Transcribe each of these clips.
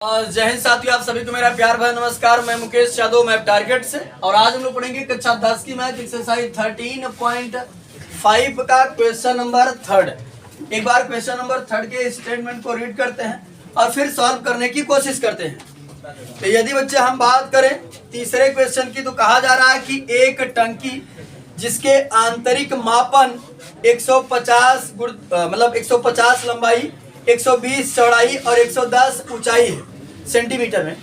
जय हिंद साथियों, आप सभी को मेरा प्यार भरा नमस्कार। मैं मुकेश यादव, मैप टारगेट से। और आज हम लोग पढ़ेंगे कक्षा 10 की मैथ एक्सरसाइज 13.5 का क्वेश्चन नंबर 3। एक बार क्वेश्चन नंबर 3 के स्टेटमेंट को रीड करते हैं और फिर सॉल्व करने की कोशिश करते हैं। तो यदि बच्चे हम बात करें तीसरे क्वेश्चन की, तो कहा जा रहा है कि एक टंकी जिसके आंतरिक मापन 150 लंबाई, 120 चौड़ाई और 110 ऊंचाई है सेंटीमीटर में।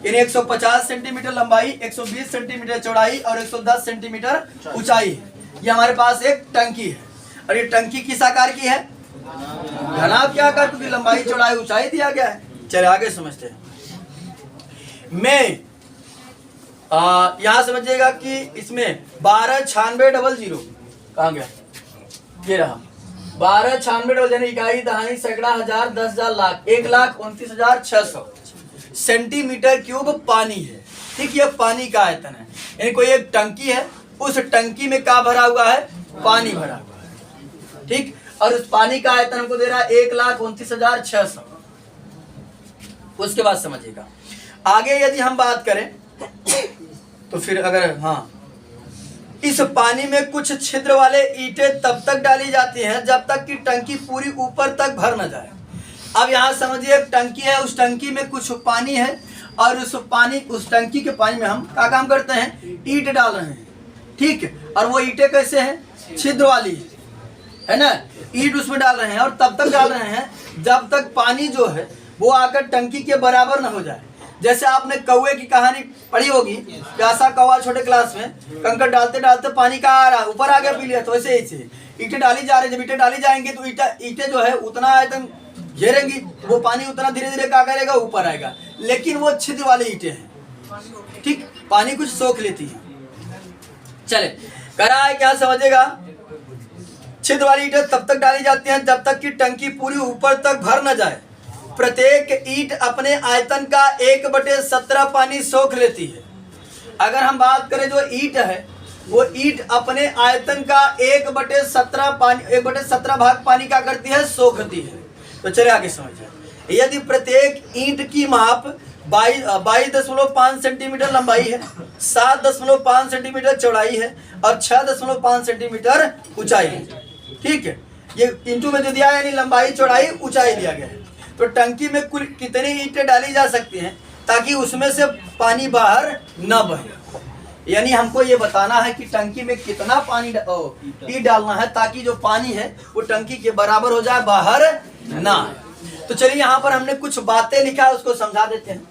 यानी 150 सेंटीमीटर लंबाई, 120 सेंटीमीटर चौड़ाई और 110 सेंटीमीटर ऊंचाई है। ये हमारे पास एक टंकी है और ये टंकी किस आकार की है? घनाभ के आकार, क्योंकि लंबाई चौड़ाई ऊंचाई दिया गया है। चलिए आगे समझते हैं। मैं यहाँ समझिएगा कि इसमें 129600 कहाँ गया? ये रहा 1296 यानी इकाई, दहाई, सैकड़ा, हजार, 10,000, लाख, 1,29,600 सेंटीमीटर क्यूब पानी है। ठीक, ये पानी का आयतन है। यानी कोई एक टंकी है, उस टंकी में क्या भरा हुआ है? पानी भरा हुआ है। ठीक, और उस पानी का आयतन हमको दे रहा है 1,29,600। उसके बाद समझिएगा आगे यदि हम बात करें तो फिर अगर इस पानी में कुछ छिद्र वाले ईंटें तब तक डाली जाती हैं जब तक कि टंकी पूरी ऊपर तक भर न जाए। अब यहाँ समझिए एक टंकी है, उस टंकी में कुछ पानी है और उस टंकी के पानी में हम क्या काम करते हैं? ईंट डाल रहे हैं। ठीक, और वो ईंटें कैसे हैं? छिद्र वाली है ना। ईंट उसमें डाल रहे हैं और तब तक डाल रहे हैं जब तक पानी जो है वो आकर टंकी के बराबर न हो जाए। जैसे आपने कौवे की कहानी पढ़ी होगी, प्यासा कौवा छोटे क्लास में, कंकड़ डालते डालते पानी का आ रहा, ऊपर आ गया, पी लिया। तो ऐसे ही ईंटें डाली जा रही। जब ईंटें डाली जाएंगे तो ईंटें जो है उतना आयतन घेरेंगी, वो पानी उतना धीरे धीरे क्या करेगा? ऊपर आएगा। लेकिन वो छिद्र वाली ईंटें हैं। ठीक, पानी कुछ सोख लेती है। चले करा है क्या? समझेगा, छिद्र वाली ईंटें तब तक डाली जाती हैं जब तक कि टंकी पूरी ऊपर तक भर न जाए। प्रत्येक ईंट अपने आयतन का 1/17 पानी सोख लेती है। अगर हम बात करें जो ईंट है, वो ईंट अपने आयतन का 1/17 भाग पानी का करती है? सोखती है। तो चलिए आगे समझिए। यदि प्रत्येक ईंट की माप 22.5 सेंटीमीटर लंबाई है, 7.5 सेंटीमीटर चौड़ाई है और 6.5 सेंटीमीटर ऊंचाई है। ठीक है, ये इंटू में जो दिया है यानी लंबाई, चौड़ाई, ऊंचाई दिया गया है। तो टंकी में कुल कितनी ईंटें डाली जा सकती हैं ताकि उसमें से पानी बाहर न बहे? यानी हमको ये बताना है कि टंकी में कितना पानी ईंट डालना है ताकि जो पानी है वो टंकी के बराबर हो जाए, बाहर ना आए। तो चलिए यहाँ पर हमने कुछ बातें लिखा है, उसको समझा देते हैं।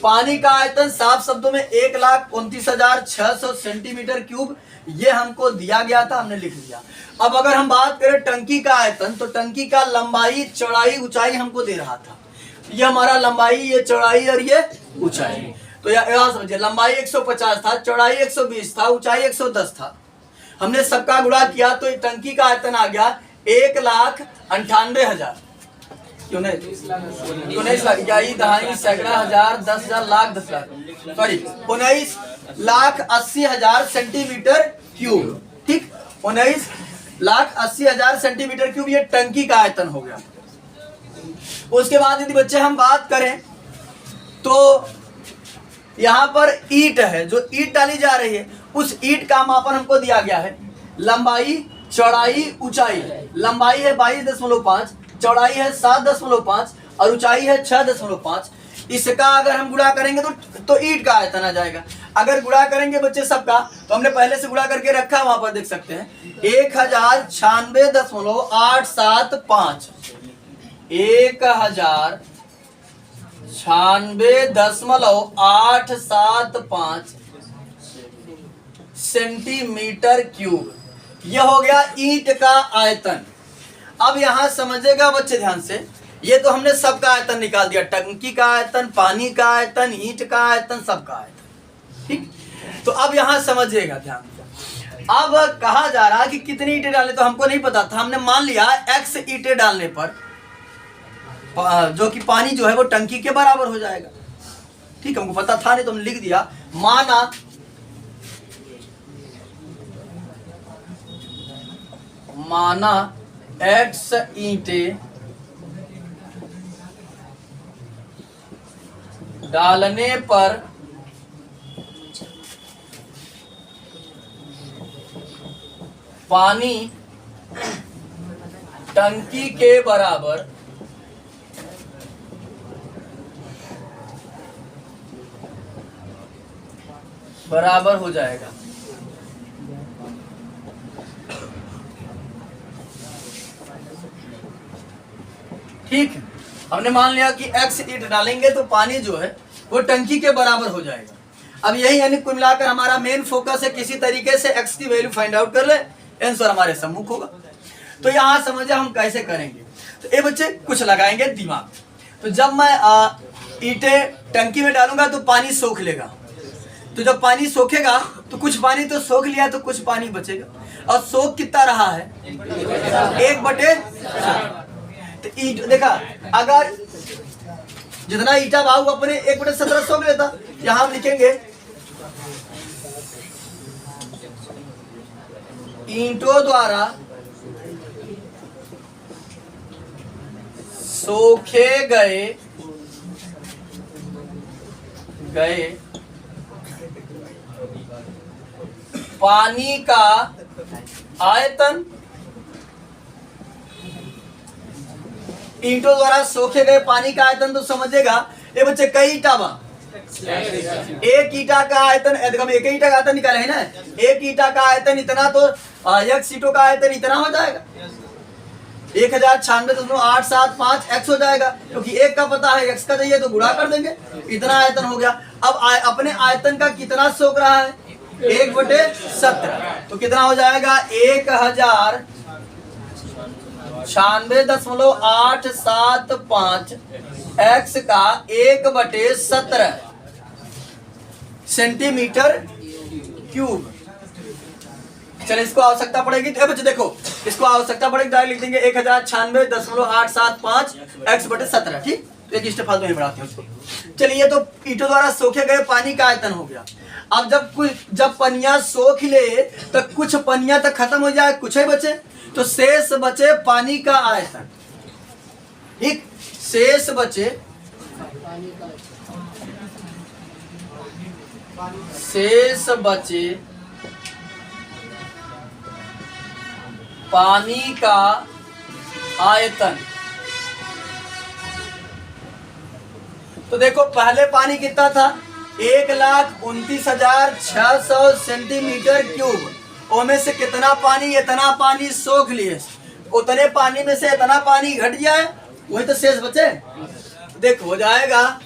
पानी का आयतन साफ शब्दों में 1,29,600 सेंटीमीटर क्यूब ये हमको दिया गया था, हमने लिख लिया। अब अगर हम बात करें टंकी का आयतन, तो टंकी का लंबाई, चौड़ाई, ऊंचाई हमको दे रहा था। ये हमारा लंबाई, ये चौड़ाई और ये ऊंचाई। तो यहाँ समझिए, लंबाई 150 था, चौड़ाई 120 था, ऊंचाई 110 था। हमने सबका गुणा किया तो टंकी का आयतन आ गया 1,98,000। क्यों नहीं? 19 लाख, इकाई, दहाई, सैकड़ा, हजार, 10,000, lakh, 10 lakh, sorry 19,80,000 centimetre cube. ठीक, 19,80,000 सेंटीमीटर क्यूब ये टंकी का आयतन हो गया। उसके बाद यदि बच्चे हम बात करें तो यहाँ पर ईंट है, जो ईंट डाली जा रही है उस ईंट का मापन हमको दिया गया है। लंबाई, चौड़ाई, ऊंचाई। लंबाई है 22.5, चौड़ाई है 7.5 और ऊंचाई है 6.5। इसका अगर हम गुणा करेंगे तो ईंट का आयतन आ जाएगा। अगर गुणा करेंगे बच्चे सबका, तो हमने पहले से गुणा करके रखा है, वहां पर देख सकते हैं 1096.875 1096.875 सेंटीमीटर क्यूब। यह हो गया ईंट का आयतन। अब यहां समझेगा बच्चे ध्यान से, ये तो हमने सबका आयतन निकाल दिया, टंकी का आयतन, पानी का आयतन, ईंट का आयतन, सबका आयतन। ठीक, तो अब यहां समझिएगा ध्यान से। अब कहा जा रहा है कि कितनी ईंटें डालने, तो हमको नहीं पता था। हमने मान लिया x ईंटें डालने पर जो कि पानी जो है वो टंकी के बराबर हो जाएगा। ठीक, हमको पता था नहीं तो हमने लिख दिया। माना x ईंटें डालने पर पानी टंकी के बराबर हो जाएगा। ठीक है, हमने मान लिया कि x ईट डालेंगे तो पानी जो है वो टंकी के बराबर हो जाएगा। अब यही यानी कुल मिलाकर हमारा मेन फोकस है, किसी तरीके से x की वैल्यू फाइंड आउट कर ले, आंसर हमारे सम्मुख होगा। तो यहाँ समझे हम कैसे करेंगे। तो ये बच्चे कुछ लगाएंगे दिमाग। तो जब मैं ईंटें टंकी में डालूंगा तो पानी सोख लेगा। तो जब पानी सोखेगा तो कुछ पानी तो सोख लिया, तो कुछ पानी बचेगा। और सोख कितना रहा है? 1/7। तो ईट देखा, अगर जितना ईटा भाव अपने 1/17 सोख लेता, यहां हम लिखेंगे ईंटों द्वारा सोखे गए पानी का आयतन, ईंटों द्वारा सोखे गए पानी का आयतन तो समझेगा। ये बच्चे कई ईटा बा, एक ईटा का आयतन, एक ईटा का आयतन निकाले है ना, एक ईटा का आयतन इतना, तो x ईटों का आयतन इतना हो जाएगा। 1096.875 x हो जाएगा, क्योंकि एक का पता है, x का चाहिए तो गुणा कर देंगे, इतना आयतन हो गया। अब अपने आयतन का कितना सोख रहा है? 1/17। तो कितना हो जाएगा? 1096.875 x का 1/17 सेंटीमीटर क्यूब। चलिए इसको आवश्यकता पड़ेगी, तो बच्चे देखो इसको आवश्यकता पड़ेगी, डायरेक्ट लिख देंगे 1096.875 x/17। ठीक, तो एक स्टेप फालतू में बढ़ाते हैं उसको। चलिए ये तो ईंटों द्वारा सोखे गए पानी का आयतन हो गया। अब जब पनिया सोख ले तो कुछ पनिया तक खत्म हो जाए, कुछ ही बचे, तो शेष बचे पानी का आयतन। ठीक, शेष बचे पानी का आयतन। तो देखो पहले पानी कितना था? 1,29,600 सेंटीमीटर क्यूब। ओमे से कितना पानी? इतना पानी सोख लिए, उतने पानी में से इतना पानी घट जाए, वही तो शेष बचे। देखो हो जाएगा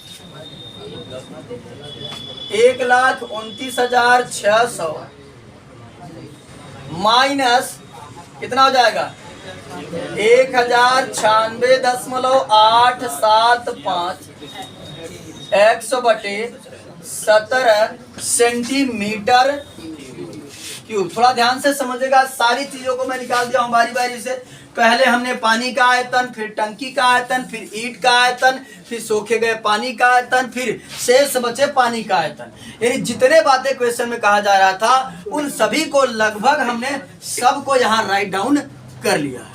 1,29,600 माइनस कितना हो जाएगा? 1096.875 x/17 सेंटीमीटर क्यूब। थोड़ा ध्यान से समझेगा, सारी चीजों को मैं निकाल दिया हूं बारी बारी से। पहले हमने पानी का आयतन, फिर टंकी का आयतन, फिर ईंट का आयतन, फिर सोखे गए पानी का आयतन, फिर शेष बचे पानी का आयतन। यानी जितने बातें क्वेश्चन में कहा जा रहा था उन सभी को लगभग हमने सबको यहाँ राइट डाउन कर लिया है।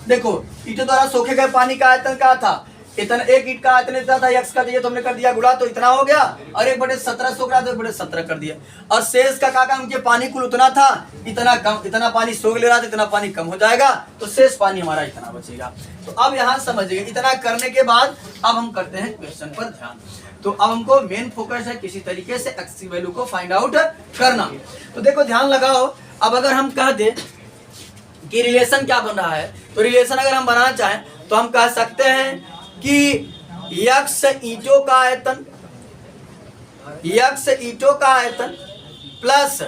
देखो ईंटों द्वारा सोखे गए पानी का आयतन क्या था? इतना, एक ईंट का आयतन इतना था, x का दिया तो हमने कर दिया गुणा, तो इतना हो गया, और 1/17 सोख रहा था, 1/17 कर दिया। और शेष का काम उनके पानी कुल उतना था, इतना कम, इतना पानी सोख ले रहा था, इतना पानी कम हो जाएगा, तो शेष पानी हमारा इतना बचेगा। तो अब यहाँ समझिए, इतना करने के बाद अब हम करते हैं क्वेश्चन पर ध्यान। तो अब हमको मेन फोकस है किसी तरीके से x की वैल्यू को फाइंड आउट करना। तो देखो ध्यान लगाओ, अब अगर हम कह दे कि रिलेशन क्या बन रहा है, तो रिलेशन अगर हम बनाना चाहें तो हम कह सकते हैं कि x ईंटों का आयतन प्लस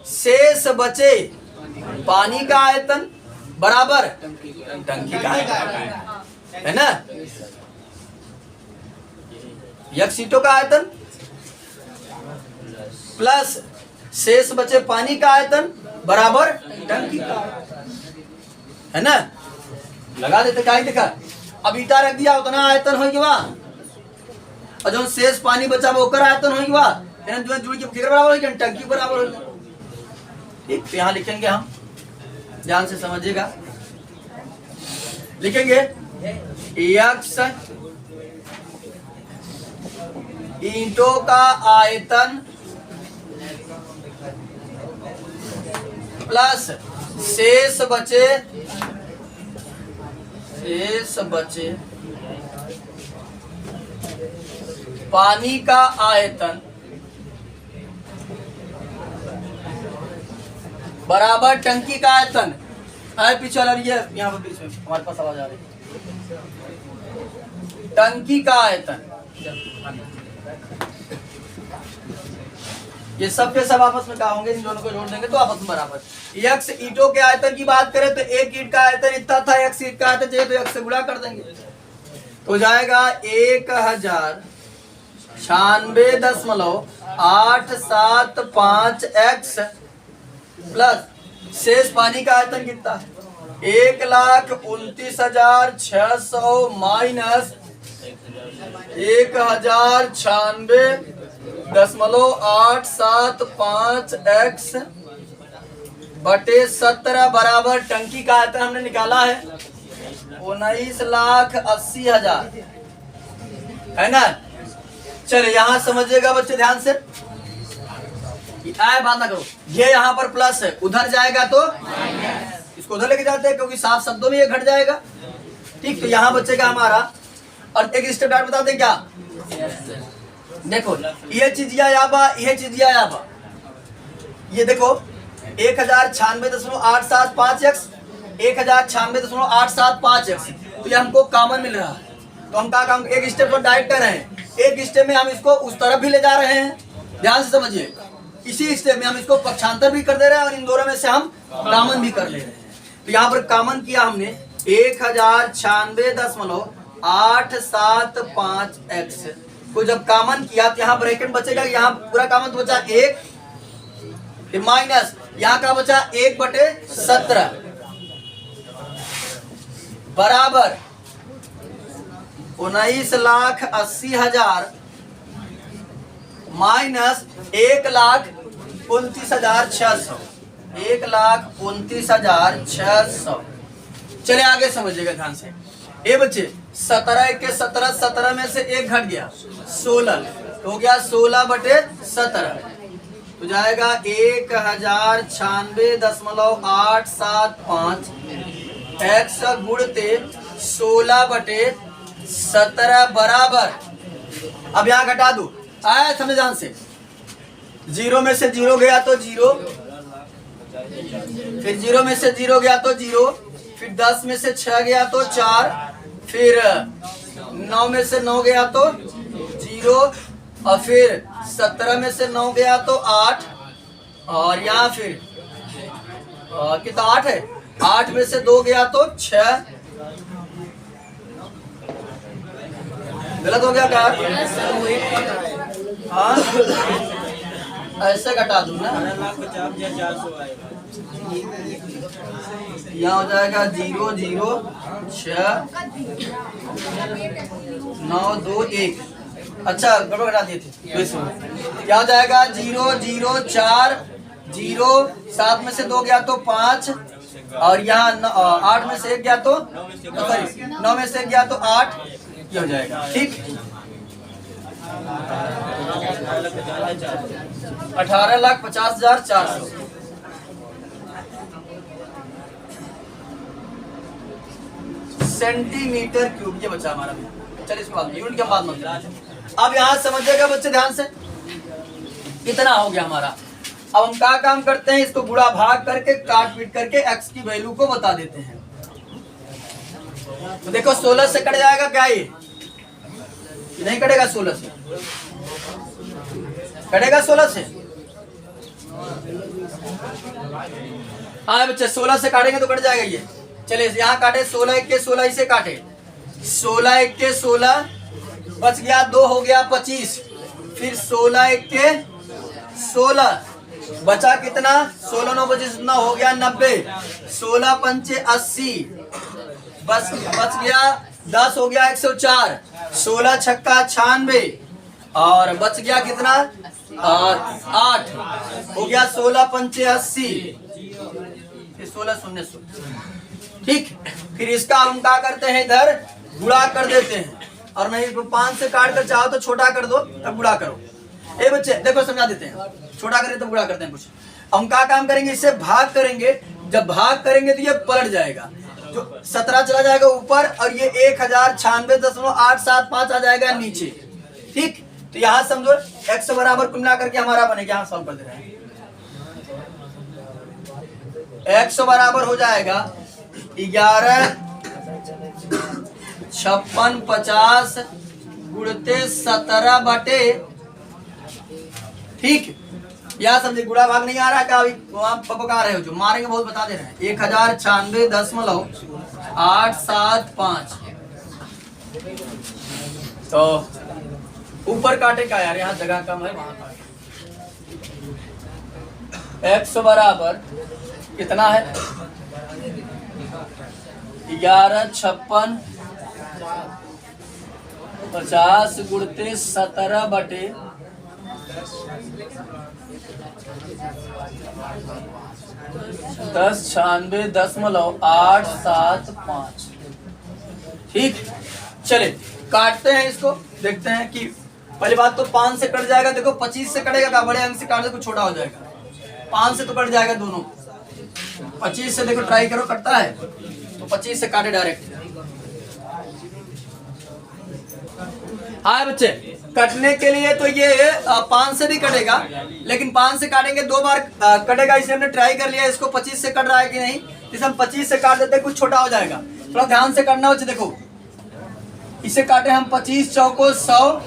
शेष बचे पानी का आयतन बराबर टंकी का आयतन, है ना? x ईंटों का आयतन प्लस शेष बचे पानी का आयतन बराबर टंकी का, है ना? लगा देते, क्या देखा, अब ईटा रख दिया उतना आयतन हो गया, और जो शेष पानी बचा वो ओकर आयतन हो गया, जो जुड़ के किधर बराबर हो गया? टंकी बराबर हो गया। ठीक, तो यहाँ लिखेंगे हम, ध्यान से समझिएगा, लिखेंगे x ईंटों का आयतन प्लस शेष बचे पानी का आयतन बराबर टंकी का आयतन। आए पीछे वाला ये यहाँ पर बीच में हमारे पास आवाज आ रही है। टंकी का आयतन, ये सब के सब आपस में क्या होंगे, इन दोनों को जोड़ देंगे तो आपस में बराबर। x ईंटों के आयतन की बात करें तो एक ईंट का आयतन इतना था, x ईंट का आयतन चाहिए तो x से गुणा कर देंगे तो जाएगा 1096.875 x प्लस शेष पानी का आयतन कितना है 1,29,600 माइनस 1096.875 x बटे 17 बराबर टंकी का आयतन हमने निकाला है 19,80,000 है ना। चलिए यहां समझिएगा बच्चे ध्यान से, आए बात ना करो, ये यहाँ पर प्लस है, उधर जाएगा तो इसको उधर लेके जाते हैं क्योंकि साफ शब्दों में ये घट जाएगा। ठीक, तो यहाँ बचेगा हमारा, और एक स्टेप डाउट बता दें क्या, देखो ये चीज या बा, ये चीज या बा, ये देखो 1096.875 x 1096.875 x, तो ये हमको कॉमन मिल रहा है। तो हम क्या काम, एक स्टेप तो डायरेक्ट कर रहे हैं, एक स्टेप में हम इसको उस तरफ भी ले जा रहे हैं, ध्यान से समझिए। इसी स्टेप में हम इसको पक्षांतर भी कर दे रहे हैं और इन दोनों में से हम कॉमन भी कर ले रहे हैं। तो यहाँ पर कॉमन किया हमने 1096.875 x को जब कॉमन किया तो यहाँ ब्रैकेट बचेगा, यहाँ पूरा कॉमन तो बचा 1 माइनस यहाँ का बचा 1/17 बराबर 19,80,000 माइनस 1,29,600 1,29,600। चले आगे समझिएगा ध्यान से। ये बच्चे 17 के 17 में से एक घट गया 16 हो गया 16/17 तो जाएगा 1096.875 x गुणते 16/17 बराबर, अब यहाँ घटा दो, आया समझ ध्यान से, 0 में से 0 गया तो 0, फिर 0 में से 0 गया तो 0, फिर 10 में से 6 गया तो 4, फिर 9 में से 9 गया तो 0, और फिर 17 में से 9 गया तो 8, और यहाँ फिर कितना 8 है, 8 में से 2 गया तो 6, गलत हो गया क्या? हाँ ऐसे घटा दूं ना, यहाँ हो जाएगा 0 0 6 9 2 1। अच्छा गड़बड़ घटा दिए थे, क्या हो जाएगा 0 0 4 0, 7 में से 2 गया तो 5, और यहाँ 8 में से 1 गया तो 9 में से 1 गया तो 8, ये हो जाएगा। ठीक, 18,50,400 सेंटीमीटर क्यूब, ये बचा हमारा। चलिए इसके बाद यूनिट के बाद मतलब, अब यहाँ समझिएगा बच्चे ध्यान से, कितना हो गया हमारा। अब हम क्या काम करते हैं, इसको गुणा भाग करके काट पीट करके x की वैल्यू को बता देते हैं। तो देखो 16 से कट जाएगा क्या, ये नहीं कटेगा, 16 से कटेगा, 16 से। हाँ बच्चे 16 से काटेंगे तो कट जाएगा ये। चलिए यहाँ काटे, 16 1 के 16 इसे काटे, 16 1 के 16 बच गया 2 हो गया 25, फिर 16 1 के 16 बचा कितना, 16 9 25 कितना हो गया 90, 16 पंचे 80 बच गया 10 हो गया 104, 16 छक्का 96 और बच गया कितना 8 हो गया 16 पंचे 80, फिर 16 शून्य 0। ठीक, फिर इसका हम क्या करते हैं, इधर गुणा कर देते हैं, और नहीं इसको 5 से काट कर चाहो तो छोटा कर दो, तब गुणा करो। ए बच्चे देखो समझा देते हैं, छोटा करें तो गुणा करते हैं कुछ। हम क्या काम करेंगे, इससे भाग करेंगे। जब भाग करेंगे तो ये पलट जाएगा, जो 17 चला जाएगा ऊपर और ये 1096.875 आ जाएगा नीचे। ठीक, तो यहाँ समझो x बराबर कुल मिला करके हमारा बनेगा, यहाँ सॉल्व कर दे रहे हैं। x बराबर हो जाएगा 115650 गुणते 17 बटे, ठीक, या समझे गुणा भाग नहीं आ रहा क्या? अभी आप पका रहे हो, जो मारेंगे बहुत बता दे रहे हैं। 1096.875। तो ऊपर काटे का यार, यहाँ जगह कम है, वहां काटे। x बराबर कितना है? 115650 गुणते 17 बटे 1096.875। ठीक, चले काटते हैं इसको, देखते हैं कि पहली बात तो 5 से कट जाएगा। देखो 25 से कटेगा क्या? बड़े अंक से काट दे, कुछ छोटा हो जाएगा। 5 से तो कट जाएगा दोनों, 25 से देखो ट्राई करो, कटता है तो 25 से काटे डायरेक्ट। हाँ बच्चे, कटने के लिए तो ये 5 से भी कटेगा, लेकिन 5 से काटेंगे 2 बार कटेगा, इसलिए हमने ट्राई कर लिया। इसको 25 से कट रहा है कि नहीं, इसे हम 25 से काट देते हैं, कुछ छोटा हो जाएगा। थोड़ा ध्यान से करना बच्चे। देखो इसे काटे हम 25 चौको 100,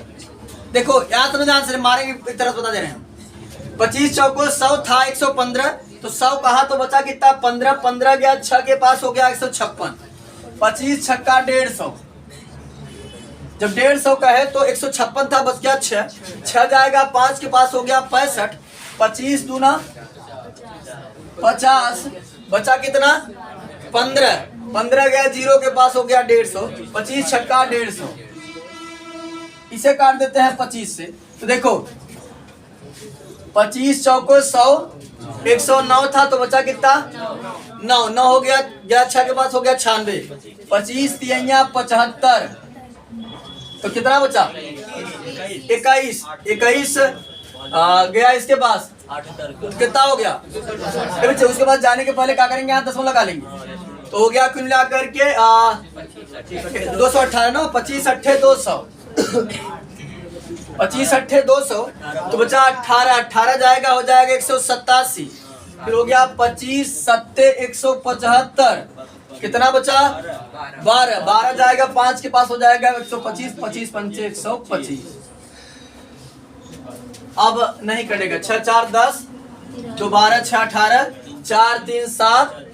देखो यहाँ तो ध्यान से मारेंगे, एक तरफ बता दे रहे हैं। 25 चौको 100 था 115, तो 100 कहा तो बचा कितना? 15, 15 गया 6 के पास हो गया 156। 25 छक्का 150, जब 150 का है तो 156 था, बच गया 6, 6 जाएगा 5 के पास हो गया 65, 25 दूना 50, बचा कितना? 15, 15 गया 0 के पास हो गया 150, 25 छक्का 150। इसे काट देते हैं 25 से, तो देखो 25 चौको 100, 109 था तो बचा कितना? 9, 9 हो गया 6 के पास हो गया 96, 25 तिहैया 75, तो कितना बचा? 21, 21 गया इसके पास, कितना हो गया? उसके पास जाने के पहले क्या करेंगे? यहाँ 10 लगा लेंगे, तो हो गया कुल मिला करके 218 ना। 25 अट्ठे 200, 25 अट्ठे 200, तो बचा 18, 18 जाएगा हो जाएगा 187, फिर हो गया 25 सत्ते 175, कितना बचा? 12, 12 जाएगा 5 के पास हो जाएगा 125, 25 पंचे 125। अब नहीं कटेगा, 6 4 10, तो 12 6 18, 4 3 7,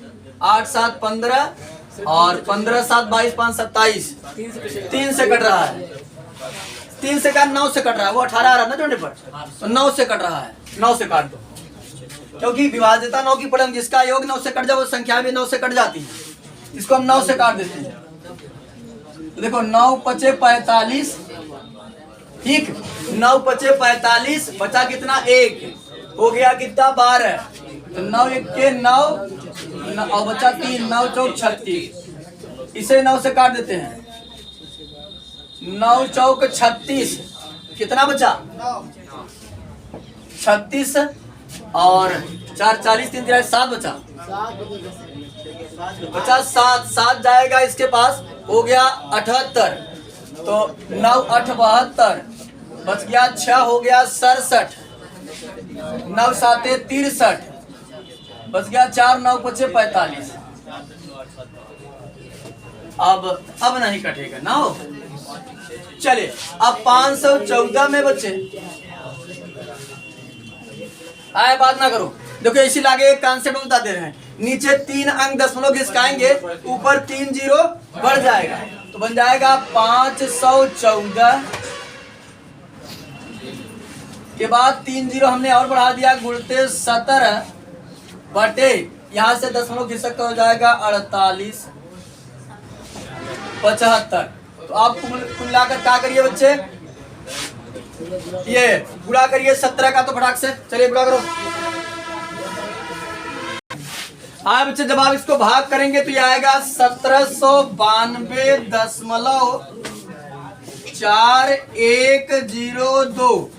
8 7 15, और 15 7 22 5 27, 3 से कट रहा है। 3 से काट 9 से कट रहा है, वो 18 आ रहा है ना जोड़ने पर, तो 9 से कट रहा है। 9 से काट दो, क्योंकि विभाज्यता 9 की पढ़ेंगे, जिसका योग 9 से कट जाए वो संख्या भी 9 से कट जाती है। इसको हम 9 से काट देते हैं, तो देखो 9 पचे 45, ठीक, 9 पचे 45, बचा कितना? 1, हो गया कितना? 12, तो 9 1 के 9, और बचा 3, 9 चौक 36, इसे 9 से काट देते हैं। 9 चौक 36, कितना बचा? 36, और 4 40 3 3 7 बचा, 7 7 जाएगा इसके पास हो गया 78, तो 9 8 72, बच गया 6 हो गया 67, 9 7 63, बच गया 4 9 5 45। अब नहीं कटेगा ना हो। चलिए अब 514 में बच्चे आए, बात ना करो। देखो इसी लागे एक कॉन्सेप्ट बता दे रहे हैं, नीचे 3 अंक दशमलव घिसकाएंगे, ऊपर 3 जीरो बढ़ जाएगा, तो बन जाएगा 514 के बाद 3 जीरो हमने और बढ़ा दिया, गुणते 17 बटे, यहाँ से दशमलव घिसक हो जाएगा 48 75। तो आप कुल मिलाकर क्या करिए बच्चे, ये गुणा करिए 17 का, तो फटाक से चलिए गुणा करो। हाँ बच्चे, जब आप इसको भाग करेंगे तो ये आएगा 1792.8 4102।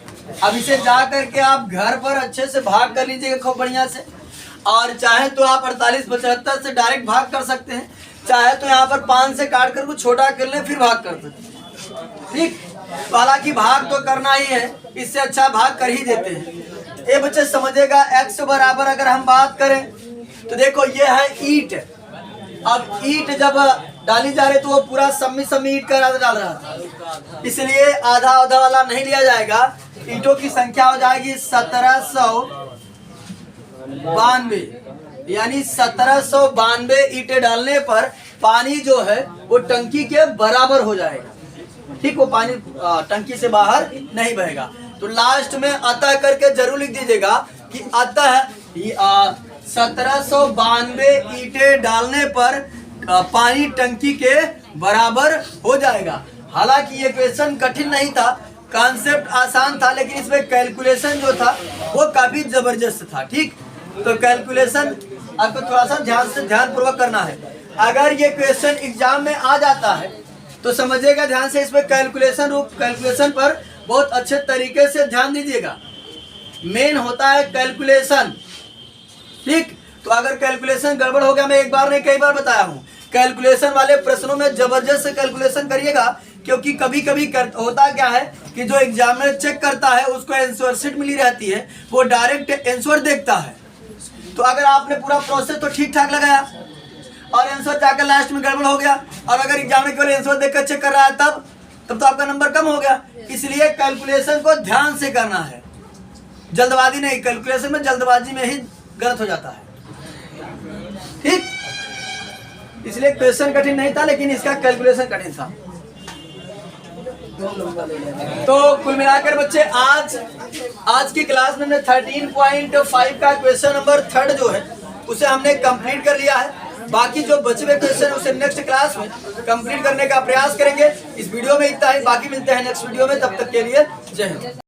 अब इसे जा करके आप घर पर अच्छे से भाग कर लीजिएगा खूब बढ़िया से, और चाहे तो आप 4875 से डायरेक्ट भाग कर सकते हैं, चाहे तो यहाँ पर 5 से काट कर कुछ छोटा कर लें फिर भाग कर सकते हैं। ठीक, तो हालांकि भाग तो करना ही है, इससे अच्छा भाग कर ही देते हैं। ये बच्चे समझेगा x बराबर अगर हम बात करें तो देखो ये है ईंट। अब ईंट जब डाली जा रही तो वो पूरा सम्मी ईंट का आधा डाल रहा था, इसलिए आधा आधा वाला नहीं लिया जाएगा। ईंटों की संख्या हो जाएगी 1792, यानी 1792 ईंटें डालने पर पानी जो है वो टंकी के बराबर हो जाएगा। ठीक, वो पानी टंकी से बाहर नहीं बहेगा। तो लास्ट में अतः करके जरूर लिख दीजिएगा कि अतः 1792 ईंटें डालने पर पानी टंकी के बराबर हो जाएगा। हालांकि ये क्वेश्चन कठिन नहीं था, कॉन्सेप्ट आसान था, लेकिन इसमें कैलकुलेशन जो था वो काफी जबरदस्त था। ठीक, तो कैलकुलेशन आपको थोड़ा सा ध्यानपूर्वक करना है। अगर ये क्वेश्चन एग्जाम में आ जाता है तो समझिएगा ध्यान से, इसमें कैलकुलेशन पर बहुत अच्छे तरीके से ध्यान दीजिएगा। मेन होता है कैलकुलेशन। ठीक, तो अगर कैलकुलेशन गड़बड़ हो गया, मैं एक बार नहीं कई बार बताया हूँ, कैलकुलेशन वाले प्रश्नों में जबरदस्त कैलकुलेशन करिएगा, क्योंकि कभी कभी होता क्या है कि जो एग्जामिनर चेक करता है उसको आंसर शीट मिली रहती है, वो डायरेक्ट आंसर देखता है। तो अगर आपने पूरा प्रोसेस तो ठीक ठाक लगाया और आंसर जाकर लास्ट में गड़बड़ हो गया, और अगर एग्जामिनर केवल आंसर देखकर चेक कर रहा है तब तो आपका नंबर कम हो गया। इसलिए कैलकुलेशन को ध्यान से करना है, जल्दबाजी नहीं। कैलकुलेशन में जल्दबाजी में ही गलत हो जाता है। ठीक, इसलिए क्वेश्चन कठिन नहीं था, लेकिन इसका कैलकुलेशन कठिन था। तो कुल मिलाकर बच्चे आज की क्लास में 13.5 का क्वेश्चन नंबर 3 जो है उसे हमने कंप्लीट कर लिया है। बाकी जो बचे हुए क्वेश्चन उसे नेक्स्ट क्लास में कंप्लीट करने का प्रयास करेंगे। इस वीडियो में इतना ही, बाकी मिलते हैं नेक्स्ट वीडियो में, तब तक के लिए जय हिंद।